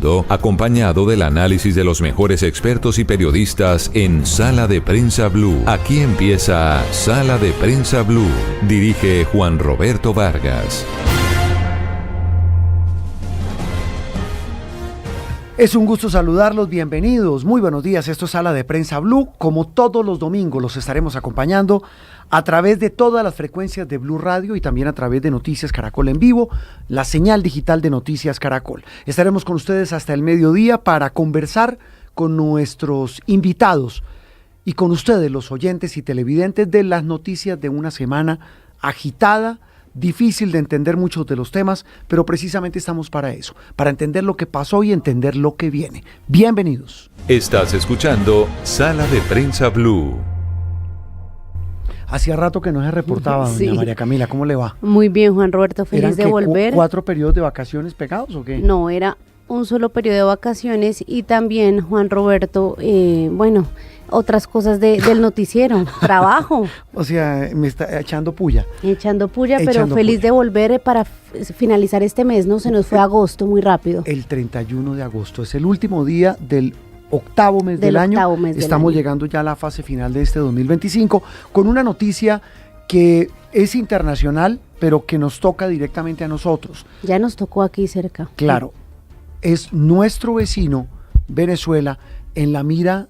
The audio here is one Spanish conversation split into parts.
mundo, acompañado del análisis de los mejores expertos y periodistas en Sala de Prensa Blue. Aquí empieza Sala de Prensa Blue. Dirige Juan Roberto Vargas. Es un gusto saludarlos, bienvenidos, muy buenos días, esto es Sala de Prensa Blue. Como todos los domingos los estaremos acompañando a través de todas las frecuencias de Blue Radio y también a través de Noticias Caracol en vivo, la señal digital de Noticias Caracol. Estaremos con ustedes hasta el mediodía para conversar con nuestros invitados y con ustedes, los oyentes y televidentes, de las noticias de una semana agitada, difícil de entender muchos de los temas, pero precisamente estamos para eso, para entender lo que pasó y entender lo que viene. Bienvenidos. Estás escuchando Sala de Prensa Blue. Hacía rato que no se reportaba, Sí. doña María Camila, ¿cómo le va? Muy bien, Juan Roberto, feliz de volver. ¿4 periodos de vacaciones pegados o qué? No, era un solo periodo de vacaciones y también, Juan Roberto, otras cosas del noticiero, trabajo. O sea, me está echando puya. Echando puya, pero Echando feliz puya. de volver para finalizar este mes, ¿no? Se nos fue agosto muy rápido. El 31 de agosto es el último día del octavo mes del año. octavo mes del Estamos año. llegando ya a la fase final de este 2025 con una noticia que es internacional, pero que nos toca directamente a nosotros. Ya nos tocó aquí cerca. Claro, es nuestro vecino, Venezuela, en la mira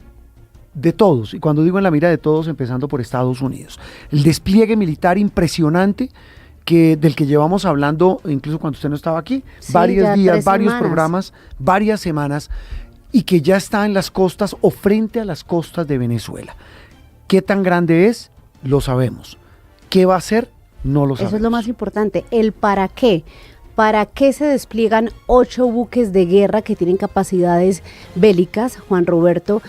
de todos, y cuando digo en la mira de todos, empezando por Estados Unidos. El despliegue militar impresionante del que llevamos hablando, incluso cuando usted no estaba aquí, Sí, varios ya días, 3 varios semanas. programas, varias semanas, y que ya está en las costas o frente a las costas de Venezuela. ¿Qué tan grande es? Lo sabemos. ¿Qué va a hacer? No lo sabemos. Eso es lo más importante, el para qué. ¿Para qué se despliegan 8 buques de guerra que tienen capacidades bélicas, Juan Roberto?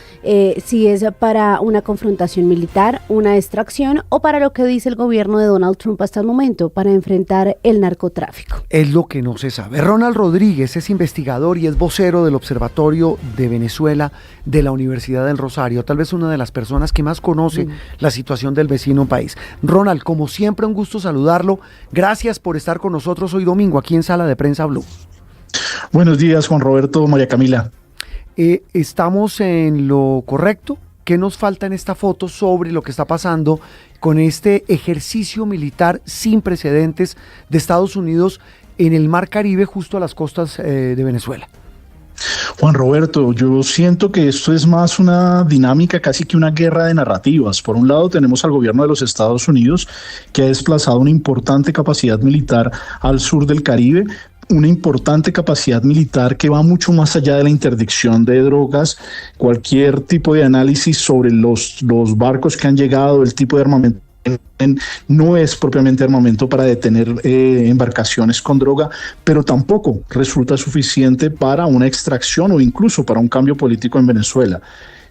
Si es para una confrontación militar, una extracción o para lo que dice el gobierno de Donald Trump hasta el momento, para enfrentar el narcotráfico. Es lo que no se sabe. Ronald Rodríguez es investigador y es vocero del Observatorio de Venezuela de la Universidad del Rosario, tal vez una de las personas que más conoce la situación del vecino país. Ronald, como siempre, un gusto saludarlo. Gracias por estar con nosotros hoy domingo aquí en Sala de Prensa Blue. Buenos días, Juan Roberto, María Camila. ¿Estamos en lo correcto? ¿Qué nos falta en esta foto sobre lo que está pasando con este ejercicio militar sin precedentes de Estados Unidos en el Mar Caribe, justo a las costas de Venezuela? Juan Roberto, yo siento que esto es más una dinámica, casi que una guerra de narrativas. Por un lado tenemos al gobierno de los Estados Unidos, que ha desplazado una importante capacidad militar al sur del Caribe, una importante capacidad militar que va mucho más allá de la interdicción de drogas, cualquier tipo de análisis sobre los barcos que han llegado, el tipo de armamento. No es propiamente armamento para detener embarcaciones con droga, pero tampoco resulta suficiente para una extracción o incluso para un cambio político en Venezuela.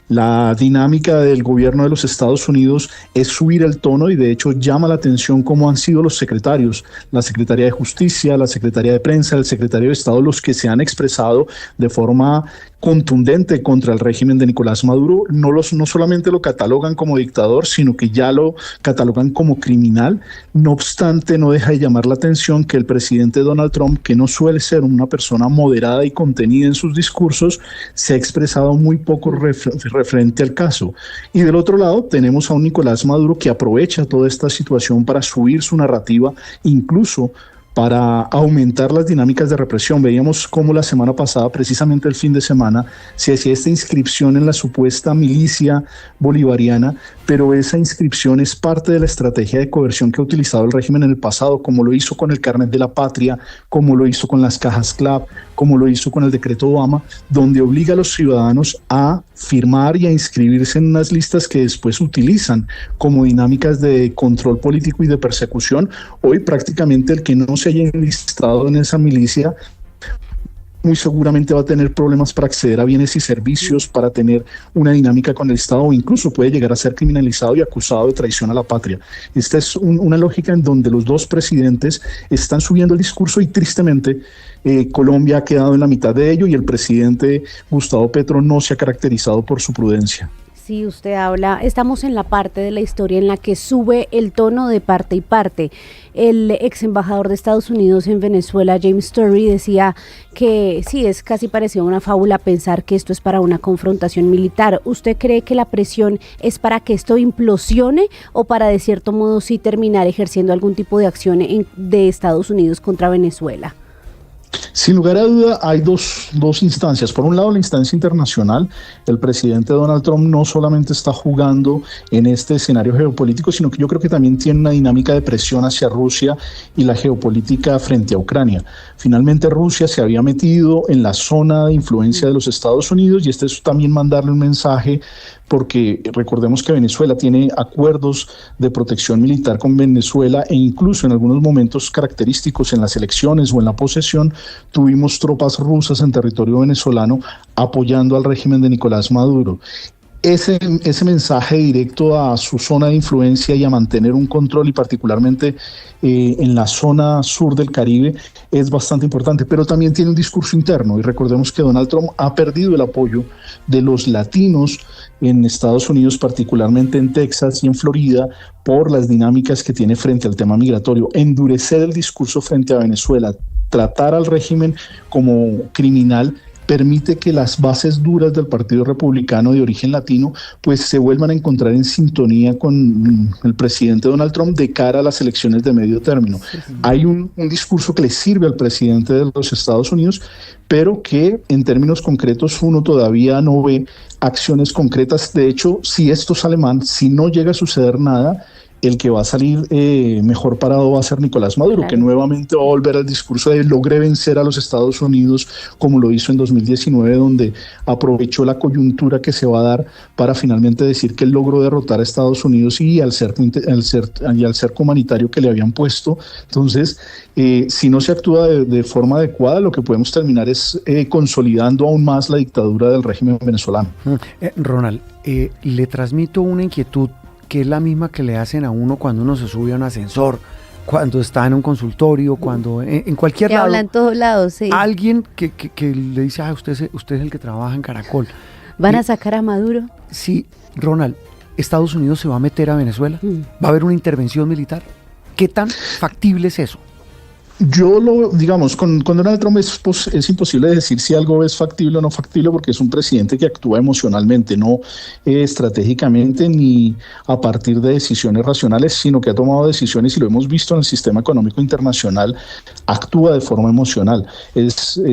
La dinámica del gobierno de los Estados Unidos es subir el tono y de hecho llama la atención cómo han sido los secretarios, la Secretaría de Justicia, la Secretaría de Prensa, el Secretario de Estado, los que se han expresado de forma contundente contra el régimen de Nicolás Maduro. No solamente lo catalogan como dictador, sino que ya lo catalogan como criminal. No obstante, no deja de llamar la atención que el presidente Donald Trump, que no suele ser una persona moderada y contenida en sus discursos, se ha expresado muy poco referente al caso. Y del otro lado tenemos a un Nicolás Maduro que aprovecha toda esta situación para subir su narrativa, incluso para aumentar las dinámicas de represión. Veíamos cómo la semana pasada, precisamente el fin de semana, se hacía esta inscripción en la supuesta milicia bolivariana, pero esa inscripción es parte de la estrategia de coerción que ha utilizado el régimen en el pasado, como lo hizo con el carnet de la patria, como lo hizo con las cajas CLAP, como lo hizo con el decreto Obama, donde obliga a los ciudadanos a firmar y a inscribirse en unas listas que después utilizan como dinámicas de control político y de persecución. Hoy prácticamente el que no se haya enlistado en esa milicia muy seguramente va a tener problemas para acceder a bienes y servicios, para tener una dinámica con el Estado, o incluso puede llegar a ser criminalizado y acusado de traición a la patria. Esta es una lógica en donde los dos presidentes están subiendo el discurso y tristemente Colombia ha quedado en la mitad de ello y el presidente Gustavo Petro no se ha caracterizado por su prudencia. Sí, usted habla, estamos en la parte de la historia en la que sube el tono de parte y parte. El ex embajador de Estados Unidos en Venezuela, James Story, decía que sí, es casi parecido a una fábula pensar que esto es para una confrontación militar. ¿Usted cree que la presión es para que esto implosione o para de cierto modo sí terminar ejerciendo algún tipo de acción de Estados Unidos contra Venezuela? Sin lugar a duda, hay dos instancias. Por un lado, la instancia internacional. El presidente Donald Trump no solamente está jugando en este escenario geopolítico, sino que yo creo que también tiene una dinámica de presión hacia Rusia y la geopolítica frente a Ucrania. Finalmente, Rusia se había metido en la zona de influencia de los Estados Unidos y este es también mandarle un mensaje, porque recordemos que Venezuela tiene acuerdos de protección militar con Venezuela e incluso en algunos momentos característicos en las elecciones o en la posesión tuvimos tropas rusas en territorio venezolano apoyando al régimen de Nicolás Maduro. Ese mensaje directo a su zona de influencia y a mantener un control, y particularmente en la zona sur del Caribe, es bastante importante, pero también tiene un discurso interno, y recordemos que Donald Trump ha perdido el apoyo de los latinos en Estados Unidos, particularmente en Texas y en Florida, por las dinámicas que tiene frente al tema migratorio. Endurecer el discurso frente a Venezuela, tratar al régimen como criminal, permite que las bases duras del Partido Republicano de origen latino pues se vuelvan a encontrar en sintonía con el presidente Donald Trump de cara a las elecciones de medio término. Hay un discurso que le sirve al presidente de los Estados Unidos, pero que en términos concretos uno todavía no ve acciones concretas. De hecho, si esto sale mal, si no llega a suceder nada, el que va a salir mejor parado va a ser Nicolás Maduro, claro, que nuevamente va a volver al discurso de logré vencer a los Estados Unidos, como lo hizo en 2019, donde aprovechó la coyuntura que se va a dar para finalmente decir que él logró derrotar a Estados Unidos y al cerco humanitario que le habían puesto. Entonces, si no se actúa de forma adecuada, lo que podemos terminar es consolidando aún más la dictadura del régimen venezolano. Ronald, le transmito una inquietud que es la misma que le hacen a uno cuando uno se sube a un ascensor, cuando está en un consultorio, cuando en cualquier lado. Habla en todos lados, sí. Alguien que le dice, usted es el que trabaja en Caracol. ¿Van a sacar a Maduro? Sí, Ronald, ¿Estados Unidos se va a meter a Venezuela? ¿Va a haber una intervención militar? ¿Qué tan factible es eso? Yo digamos, con Donald Trump es imposible decir si algo es factible o no factible, porque es un presidente que actúa emocionalmente, no estratégicamente ni a partir de decisiones racionales, sino que ha tomado decisiones, y lo hemos visto en el sistema económico internacional, actúa de forma emocional.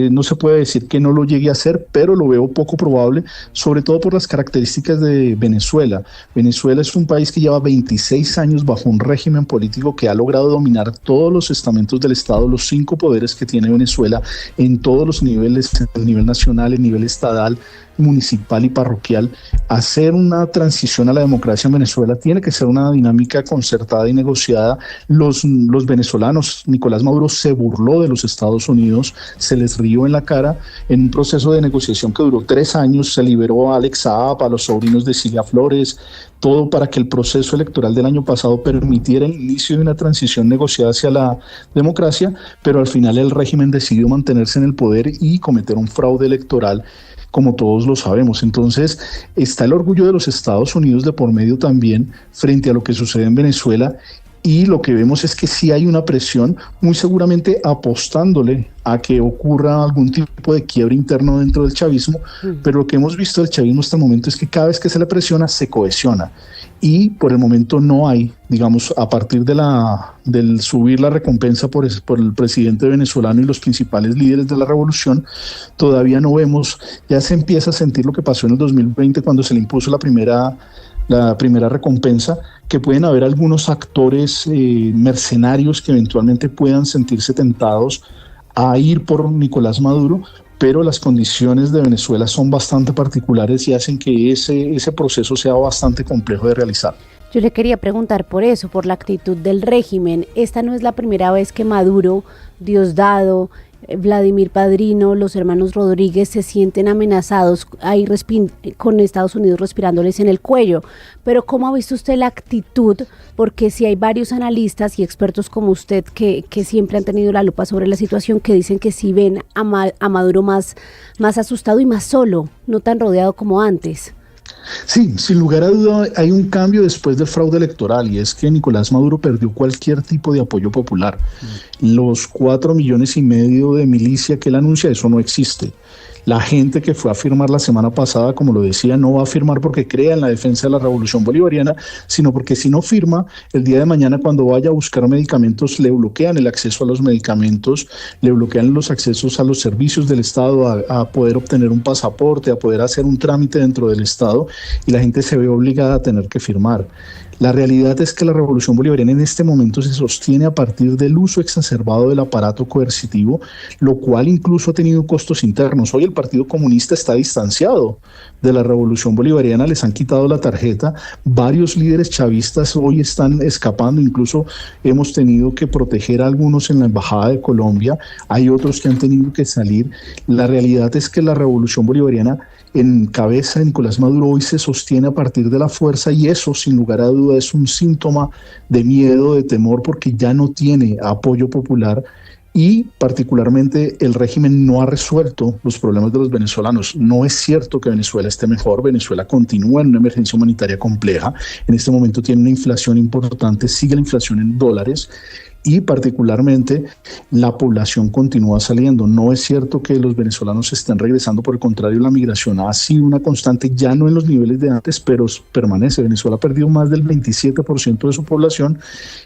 No se puede decir que no lo llegue a hacer, pero lo veo poco probable, sobre todo por las características de Venezuela. Venezuela es un país que lleva 26 años bajo un régimen político que ha logrado dominar todos los estamentos del Estado, los 5 poderes que tiene Venezuela en todos los niveles, el nivel nacional, el nivel estatal, municipal y parroquial. Hacer una transición a la democracia en Venezuela tiene que ser una dinámica concertada y negociada. Los venezolanos, Nicolás Maduro se burló de los Estados Unidos, se les rió en la cara en un proceso de negociación que duró 3 años, se liberó a Alex Saab, a los sobrinos de Cilia Flores, todo para que el proceso electoral del año pasado permitiera el inicio de una transición negociada hacia la democracia, pero al final el régimen decidió mantenerse en el poder y cometer un fraude electoral, como todos lo sabemos. Entonces está el orgullo de los Estados Unidos de por medio también frente a lo que sucede en Venezuela, y lo que vemos es que sí hay una presión, muy seguramente apostándole a que ocurra algún tipo de quiebre interno dentro del chavismo, pero lo que hemos visto del chavismo hasta el momento es que cada vez que se le presiona, se cohesiona, y por el momento no hay, digamos, a partir del subir la recompensa por el presidente venezolano y los principales líderes de la revolución, todavía no vemos, ya se empieza a sentir lo que pasó en el 2020 cuando se le impuso la primera recompensa, que pueden haber algunos actores mercenarios que eventualmente puedan sentirse tentados a ir por Nicolás Maduro, pero las condiciones de Venezuela son bastante particulares y hacen que ese proceso sea bastante complejo de realizar. Yo le quería preguntar por eso, por la actitud del régimen. Esta no es la primera vez que Maduro, Diosdado, Vladimir Padrino, los hermanos Rodríguez se sienten amenazados ahí con Estados Unidos respirándoles en el cuello. Pero ¿cómo ha visto usted la actitud? Porque si hay varios analistas y expertos como usted que siempre han tenido la lupa sobre la situación, que dicen que sí ven a Maduro más asustado y más solo, no tan rodeado como antes. Sí, sin lugar a duda hay un cambio después del fraude electoral y es que Nicolás Maduro perdió cualquier tipo de apoyo popular. Los 4,5 millones de milicia que él anuncia, eso no existe. La gente que fue a firmar la semana pasada, como lo decía, no va a firmar porque crea en la defensa de la revolución bolivariana, sino porque si no firma, el día de mañana cuando vaya a buscar medicamentos le bloquean el acceso a los medicamentos, le bloquean los accesos a los servicios del Estado, a poder obtener un pasaporte, a poder hacer un trámite dentro del Estado, y la gente se ve obligada a tener que firmar. La realidad es que la revolución bolivariana en este momento se sostiene a partir del uso exacerbado del aparato coercitivo, lo cual incluso ha tenido costos internos. Hoy el Partido Comunista está distanciado de la revolución bolivariana, les han quitado la tarjeta, varios líderes chavistas hoy están escapando, incluso hemos tenido que proteger a algunos en la Embajada de Colombia, hay otros que han tenido que salir. La realidad es que la revolución bolivariana en cabeza de Nicolás Maduro hoy se sostiene a partir de la fuerza y eso sin lugar a duda es un síntoma de miedo, de temor, porque ya no tiene apoyo popular y particularmente el régimen no ha resuelto los problemas de los venezolanos. No es cierto que Venezuela esté mejor, Venezuela continúa en una emergencia humanitaria compleja, en este momento tiene una inflación importante, sigue la inflación en dólares y particularmente la población continúa saliendo. No es cierto que los venezolanos estén regresando, por el contrario, la migración ha sido una constante, ya no en los niveles de antes, pero permanece. Venezuela ha perdido más del 27% de su población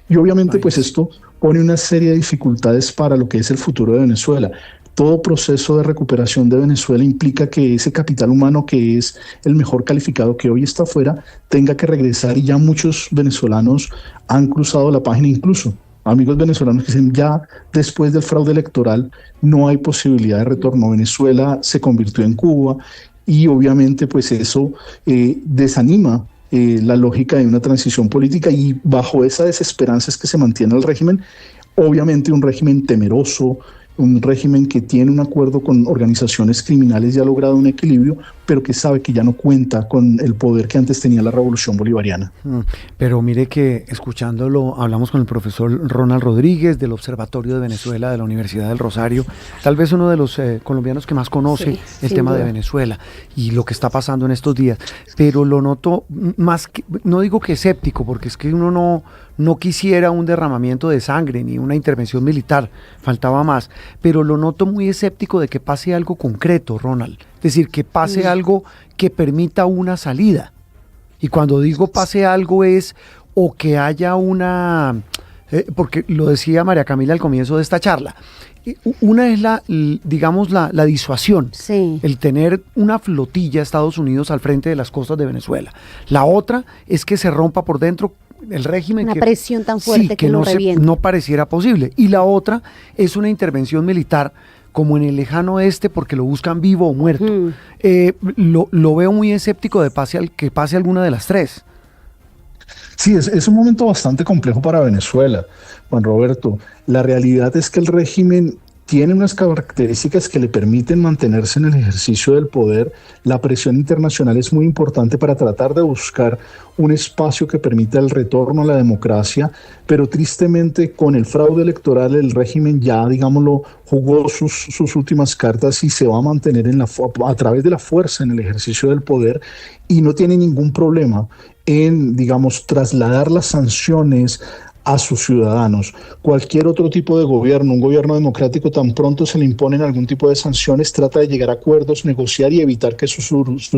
y obviamente pues esto pone una serie de dificultades para lo que es el futuro de Venezuela. Todo proceso de recuperación de Venezuela implica que ese capital humano que es el mejor calificado que hoy está afuera tenga que regresar y ya muchos venezolanos han cruzado la página, incluso amigos venezolanos que dicen ya después del fraude electoral no hay posibilidad de retorno. Venezuela se convirtió en Cuba y obviamente pues eso desanima la lógica de una transición política y bajo esa desesperanza es que se mantiene el régimen, obviamente un régimen temeroso, un régimen que tiene un acuerdo con organizaciones criminales y ha logrado un equilibrio, pero que sabe que ya no cuenta con el poder que antes tenía la revolución bolivariana. Pero mire que escuchándolo, hablamos con el profesor Ronald Rodríguez del Observatorio de Venezuela de la Universidad del Rosario, tal vez uno de los colombianos que más conoce el tema de Venezuela y lo que está pasando en estos días, pero lo noto más, que, no digo que escéptico, porque es que uno no quisiera un derramamiento de sangre ni una intervención militar, faltaba más, pero lo noto muy escéptico de que pase algo concreto, Ronald, es decir, que pase algo que permita una salida. Y cuando digo pase algo es o que haya una, porque lo decía María Camila al comienzo de esta charla, una es la disuasión, sí, el tener una flotilla de Estados Unidos al frente de las costas de Venezuela. La otra es que se rompa por dentro el régimen, una presión tan fuerte sí, que lo reviente. No pareciera posible. Y la otra es una intervención militar como en el lejano oeste porque lo buscan vivo o muerto. Lo veo muy escéptico de que pase alguna de las tres. Sí, es un momento bastante complejo para Venezuela, Juan Roberto. La realidad es que el régimen tiene unas características que le permiten mantenerse en el ejercicio del poder. La presión internacional es muy importante para tratar de buscar un espacio que permita el retorno a la democracia, pero tristemente con el fraude electoral el régimen ya, digámoslo, jugó sus últimas cartas y se va a mantener a través de la fuerza en el ejercicio del poder y no tiene ningún problema en, digamos, trasladar las sanciones a sus ciudadanos. Cualquier otro tipo de gobierno, un gobierno democrático, tan pronto se le imponen algún tipo de sanciones, trata de llegar a acuerdos, negociar y evitar que sus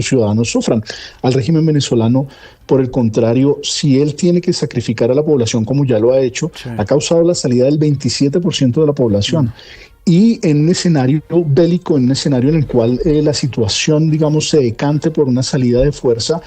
ciudadanos sufran. Al régimen venezolano, por el contrario, si él tiene que sacrificar a la población como ya lo ha hecho, sí, ha causado la salida del 27% de la población. Y en un escenario bélico, en un escenario en el cual la situación, digamos, se decante por una salida de fuerza,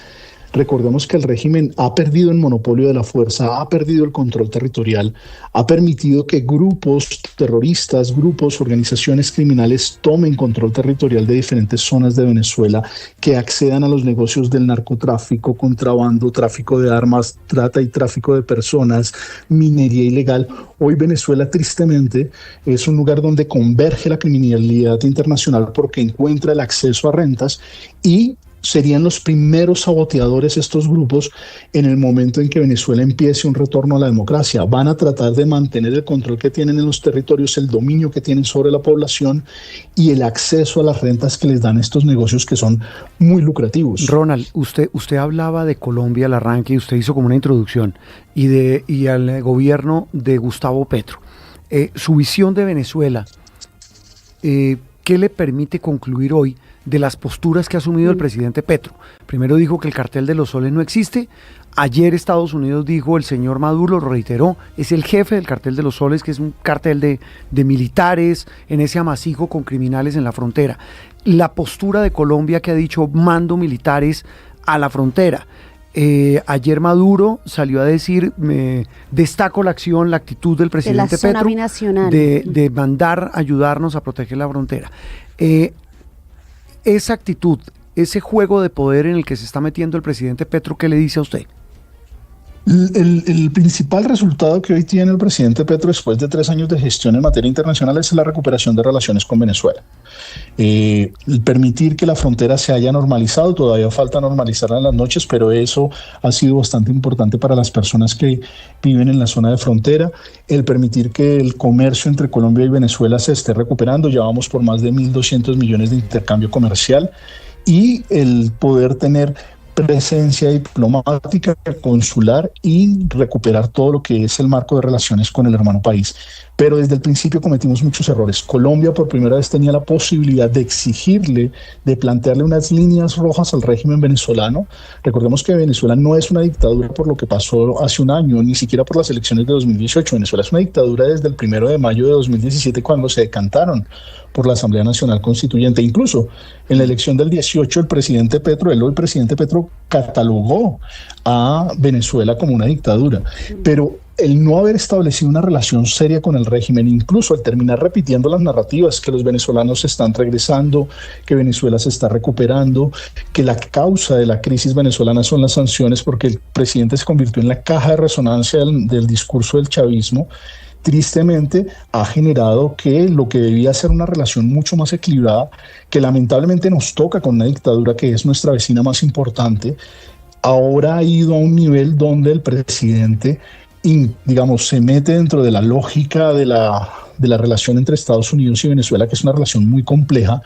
recordemos que el régimen ha perdido el monopolio de la fuerza, ha perdido el control territorial, ha permitido que grupos terroristas, organizaciones criminales tomen control territorial de diferentes zonas de Venezuela, que accedan a los negocios del narcotráfico, contrabando, tráfico de armas, trata y tráfico de personas, minería ilegal. Hoy Venezuela, tristemente, es un lugar donde converge la criminalidad internacional porque encuentra el acceso a rentas y serían los primeros saboteadores estos grupos en el momento en que Venezuela empiece un retorno a la democracia. Van a tratar de mantener el control que tienen en los territorios, el dominio que tienen sobre la población y el acceso a las rentas que les dan estos negocios que son muy lucrativos. Ronald, usted hablaba de Colombia al arranque y usted hizo como una introducción y al gobierno de Gustavo Petro. Su visión de Venezuela, ¿qué le permite concluir hoy de las posturas que ha asumido el presidente Petro? Primero dijo que el cartel de los soles no existe. Ayer Estados Unidos dijo, el señor Maduro lo reiteró, es el jefe del cartel de los soles, que es un cartel de militares en ese amasijo con criminales en la frontera. La postura de Colombia, que ha dicho mando militares a la frontera. Ayer Maduro salió a decir, destaco la acción, la actitud del presidente Petro de mandar ayudarnos a proteger la frontera. Esa actitud, ese juego de poder en el que se está metiendo el presidente Petro, ¿qué le dice a usted? El principal resultado que hoy tiene el presidente Petro después de 3 años de gestión en materia internacional es la recuperación de relaciones con Venezuela. El permitir que la frontera se haya normalizado, todavía falta normalizarla en las noches, pero eso ha sido bastante importante para las personas que viven en la zona de frontera. El permitir que el comercio entre Colombia y Venezuela se esté recuperando, ya vamos por más de 1.200 millones de intercambio comercial, y el poder tener presencia diplomática, consular y recuperar todo lo que es el marco de relaciones con el hermano país. Pero desde el principio cometimos muchos errores. Colombia por primera vez tenía la posibilidad de exigirle, de plantearle unas líneas rojas al régimen venezolano. Recordemos que Venezuela no es una dictadura por lo que pasó hace un año, ni siquiera por las elecciones de 2018. Venezuela es una dictadura desde el 1 de mayo de 2017, cuando se decantaron por la Asamblea Nacional Constituyente. Incluso en la elección del 18, el presidente Petro, el presidente Petro, catalogó a Venezuela como una dictadura. Pero el no haber establecido una relación seria con el régimen, incluso al terminar repitiendo las narrativas que los venezolanos están regresando, que Venezuela se está recuperando, que la causa de la crisis venezolana son las sanciones, porque el presidente se convirtió en la caja de resonancia del discurso del chavismo, tristemente ha generado que lo que debía ser una relación mucho más equilibrada, que lamentablemente nos toca con una dictadura que es nuestra vecina más importante, ahora ha ido a un nivel donde el presidente, digamos, se mete dentro de la lógica de la relación entre Estados Unidos y Venezuela, que es una relación muy compleja,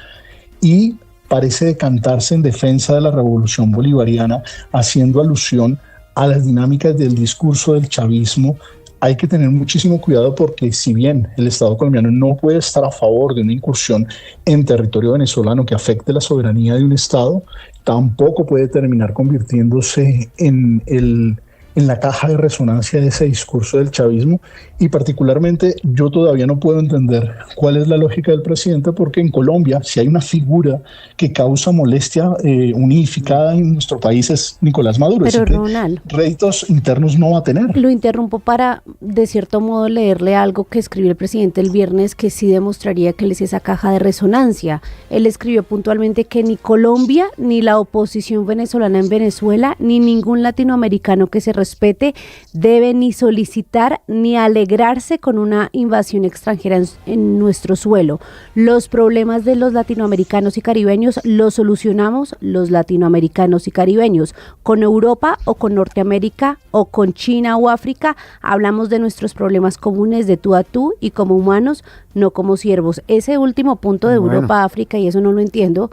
y parece decantarse en defensa de la revolución bolivariana, haciendo alusión a las dinámicas del discurso del chavismo. Hay que tener muchísimo cuidado, porque si bien el Estado colombiano no puede estar a favor de una incursión en territorio venezolano que afecte la soberanía de un Estado, tampoco puede terminar convirtiéndose en la caja de resonancia de ese discurso del chavismo. Y particularmente yo todavía no puedo entender cuál es la lógica del presidente, porque en Colombia, si hay una figura que causa molestia unificada en nuestro país, es Nicolás Maduro. Pero Ronald, réditos internos no va a tener. Lo interrumpo para, de cierto modo, leerle algo que escribió el presidente el viernes, que sí demostraría que él es esa caja de resonancia. Él escribió puntualmente que ni Colombia, ni la oposición venezolana en Venezuela, ni ningún latinoamericano que se respete debe ni solicitar ni alegrarse con una invasión extranjera en nuestro suelo. Los problemas de los latinoamericanos y caribeños los solucionamos los latinoamericanos y caribeños. Con Europa o con Norteamérica o con China o África, hablamos de nuestros problemas comunes de tú a tú y como humanos, no como siervos. Ese último punto de Europa, África, y eso no lo entiendo,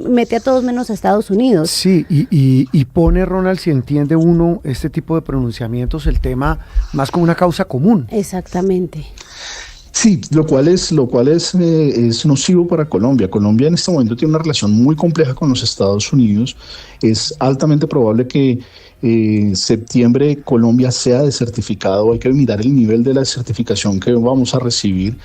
mete a todos menos a Estados Unidos. Sí, y pone, Ronald, si entiende uno este tipo de pronunciamientos, el tema más como una causa común. Exactamente. Sí, lo cual es nocivo para Colombia. Colombia en este momento tiene una relación muy compleja con los Estados Unidos. Es altamente probable que septiembre Colombia sea desertificado. Hay que mirar el nivel de la desertificación que vamos a recibir.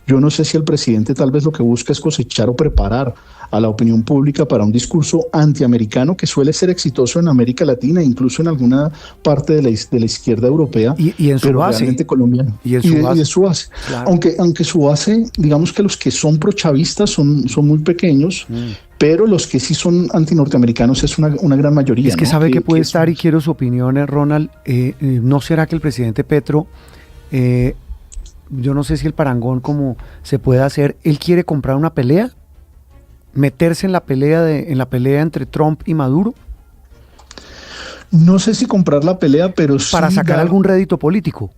Yo no sé si el presidente tal vez lo que busca es cosechar o preparar a la opinión pública para un discurso antiamericano que suele ser exitoso en América Latina, incluso en alguna parte de la izquierda europea, y en su pero base, realmente colombiano. Y de su base. Claro. Aunque su base, digamos que los que son prochavistas son muy pequeños, pero los que sí son antinorteamericanos es una gran mayoría. Es que, ¿no?, sabe que puede estar, y quiero su opinión, Ronald. ¿No será que el presidente Petro, yo no sé si el parangón como se puede hacer, él quiere comprar una pelea? meterse en la pelea entre Trump y Maduro? No sé si comprar la pelea, pero sí para sacar algún rédito político.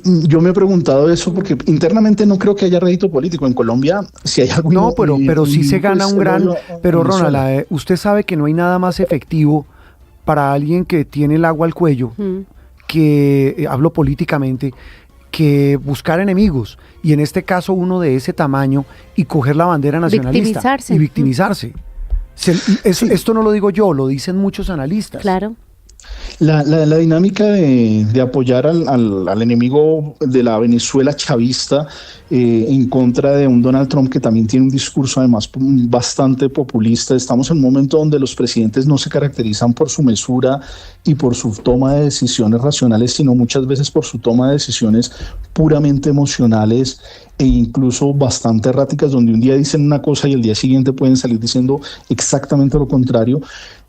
Yo me he preguntado eso porque internamente no creo que haya rédito político. En Colombia, si hay algo... No, pero sí se gana un gran... Pero Ronald, usted sabe que no hay nada más efectivo para alguien que tiene el agua al cuello, que, hablo políticamente, que buscar enemigos, y en este caso uno de ese tamaño, y coger la bandera nacionalista y victimizarse. Esto no lo digo yo, lo dicen muchos analistas. Claro. La dinámica de apoyar al enemigo de la Venezuela chavista en contra de un Donald Trump que también tiene un discurso además bastante populista. Estamos en un momento donde los presidentes no se caracterizan por su mesura y por su toma de decisiones racionales, sino muchas veces por su toma de decisiones puramente emocionales e incluso bastante erráticas, donde un día dicen una cosa y el día siguiente pueden salir diciendo exactamente lo contrario.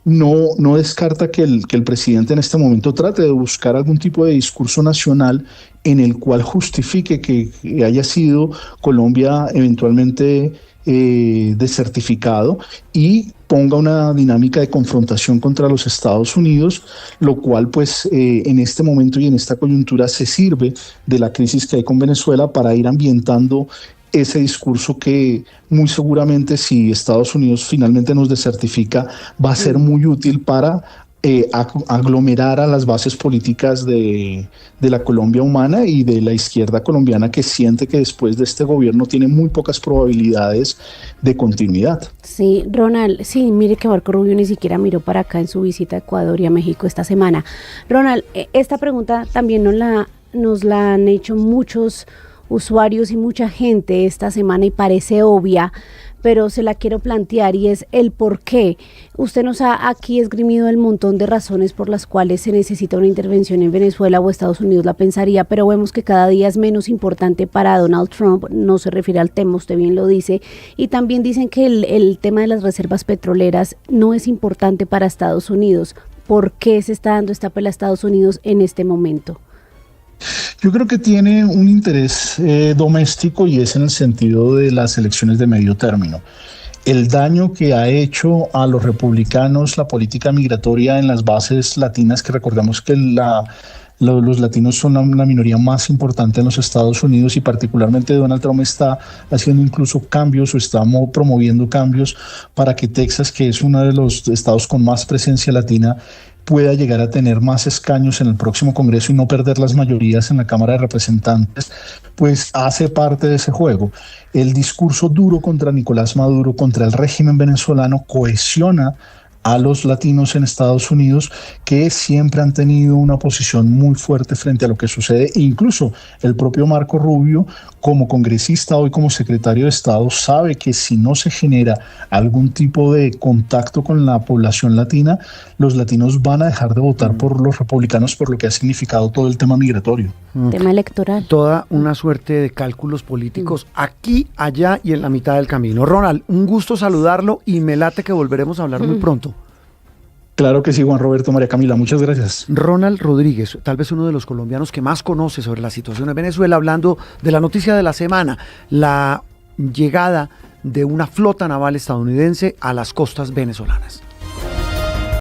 No descarta que el presidente en este momento trate de buscar algún tipo de discurso nacional en el cual justifique que haya sido Colombia eventualmente desertificado y ponga una dinámica de confrontación contra los Estados Unidos, lo cual pues en este momento y en esta coyuntura se sirve de la crisis que hay con Venezuela para ir ambientando ese discurso que muy seguramente, si Estados Unidos finalmente nos desertifica, va a ser muy útil para aglomerar a las bases políticas de la Colombia humana y de la izquierda colombiana, que siente que después de este gobierno tiene muy pocas probabilidades de continuidad. Sí, Ronald, sí, mire que Marco Rubio ni siquiera miró para acá en su visita a Ecuador y a México esta semana. Ronald, esta pregunta también nos la han hecho muchos usuarios y mucha gente esta semana y parece obvia, pero se la quiero plantear, y es el por qué. Usted nos ha aquí esgrimido el montón de razones por las cuales se necesita una intervención en Venezuela, o Estados Unidos la pensaría, pero vemos que cada día es menos importante para Donald Trump. No se refiere al tema, usted bien lo dice, y también dicen que el tema de las reservas petroleras no es importante para Estados Unidos. ¿Por qué se está dando esta pelea a Estados Unidos en este momento? Yo creo que tiene un interés doméstico, y es en el sentido de las elecciones de medio término. El daño que ha hecho a los republicanos la política migratoria en las bases latinas, que recordemos que los latinos son la minoría más importante en los Estados Unidos, y particularmente Donald Trump está haciendo incluso cambios o está promoviendo cambios para que Texas, que es uno de los estados con más presencia latina, pueda llegar a tener más escaños en el próximo Congreso y no perder las mayorías en la Cámara de Representantes, pues hace parte de ese juego. El discurso duro contra Nicolás Maduro, contra el régimen venezolano, cohesiona a los latinos en Estados Unidos, que siempre han tenido una posición muy fuerte frente a lo que sucede. Incluso el propio Marco Rubio, como congresista, hoy como secretario de Estado, sabe que si no se genera algún tipo de contacto con la población latina, los latinos van a dejar de votar por los republicanos, por lo que ha significado todo el tema migratorio. Tema electoral. Toda una suerte de cálculos políticos aquí, allá y en la mitad del camino. Ronald, un gusto saludarlo, y me late que volveremos a hablar muy pronto. Claro que sí, Juan Roberto, María Camila, muchas gracias. Ronald Rodríguez, tal vez uno de los colombianos que más conoce sobre la situación en Venezuela, hablando de la noticia de la semana, la llegada de una flota naval estadounidense a las costas venezolanas.